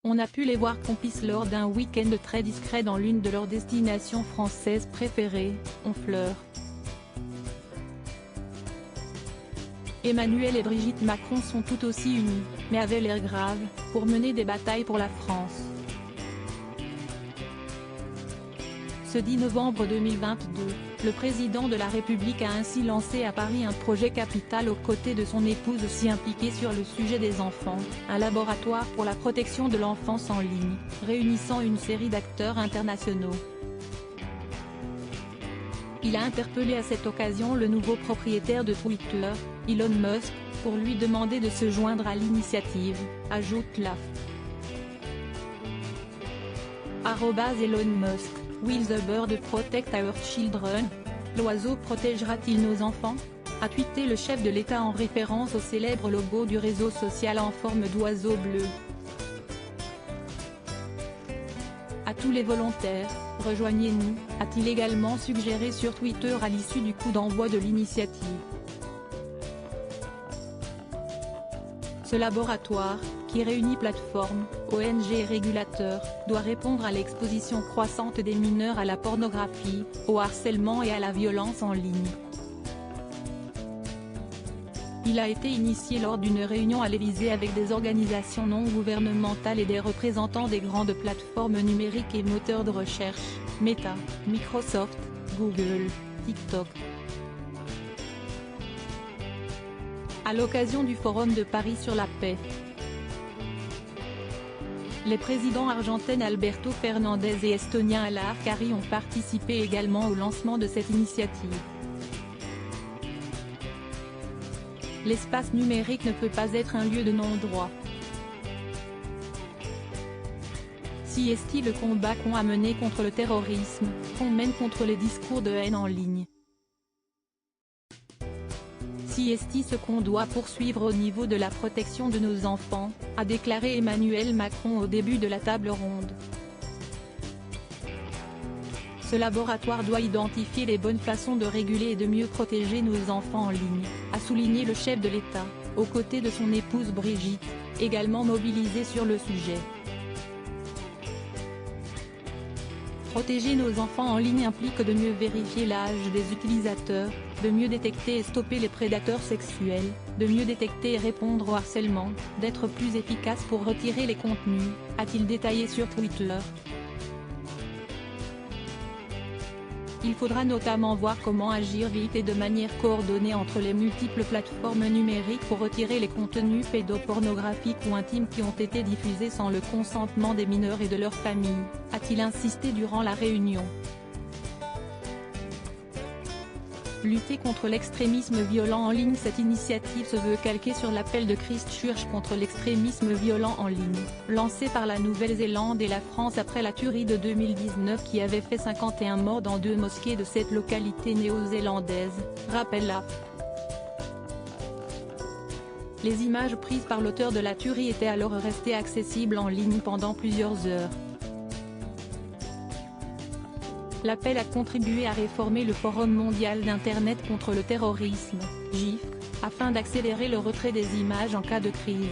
On a pu les voir complices lors d'un week-end très discret dans l'une de leurs destinations françaises préférées, Honfleur. Emmanuel et Brigitte Macron sont tout aussi unis, mais avaient l'air graves, pour mener des batailles pour la France. Ce 10 novembre 2022, le président de la République a ainsi lancé à Paris un projet capital aux côtés de son épouse aussi impliquée sur le sujet des enfants, un laboratoire pour la protection de l'enfance en ligne, réunissant une série d'acteurs internationaux. Il a interpellé à cette occasion le nouveau propriétaire de Twitter, Elon Musk, pour lui demander de se joindre à l'initiative, ajoute la @Elon Musk. Will the bird protect our children? L'oiseau protégera-t-il nos enfants? A tweeté le chef de l'État en référence au célèbre logo du réseau social en forme d'oiseau bleu. À tous les volontaires, rejoignez-nous, a-t-il également suggéré sur Twitter à l'issue du coup d'envoi de l'initiative. Ce laboratoire, qui réunit plateformes, ONG et régulateurs, doit répondre à l'exposition croissante des mineurs à la pornographie, au harcèlement et à la violence en ligne. Il a été initié lors d'une réunion à l'Élysée avec des organisations non gouvernementales et des représentants des grandes plateformes numériques et moteurs de recherche, Meta, Microsoft, Google, TikTok. À l'occasion du Forum de Paris sur la paix, les présidents argentins Alberto Fernandez et estonien Alar Kari ont participé également au lancement de cette initiative. L'espace numérique ne peut pas être un lieu de non-droit. Si est-il le combat qu'on a mené contre le terrorisme, qu'on mène contre les discours de haine en ligne. Si est-il ce qu'on doit poursuivre au niveau de la protection de nos enfants, a déclaré Emmanuel Macron au début de la table ronde. Ce laboratoire doit identifier les bonnes façons de réguler et de mieux protéger nos enfants en ligne, a souligné le chef de l'État, aux côtés de son épouse Brigitte, également mobilisée sur le sujet. Protéger nos enfants en ligne implique de mieux vérifier l'âge des utilisateurs, de mieux détecter et stopper les prédateurs sexuels, de mieux détecter et répondre au harcèlement, d'être plus efficace pour retirer les contenus, a-t-il détaillé sur Twitter. Il faudra notamment voir comment agir vite et de manière coordonnée entre les multiples plateformes numériques pour retirer les contenus pédopornographiques ou intimes qui ont été diffusés sans le consentement des mineurs et de leurs familles, a-t-il insisté durant la réunion. Lutter contre l'extrémisme violent en ligne. Cette initiative se veut calquée sur l'appel de Christchurch contre l'extrémisme violent en ligne, lancé par la Nouvelle-Zélande et la France après la tuerie de 2019 qui avait fait 51 morts dans 2 mosquées de cette localité néo-zélandaise, rappelle la. Les images prises par l'auteur de la tuerie étaient alors restées accessibles en ligne pendant plusieurs heures. L'appel a contribué à réformer le Forum mondial d'Internet contre le terrorisme, GIF, afin d'accélérer le retrait des images en cas de crise.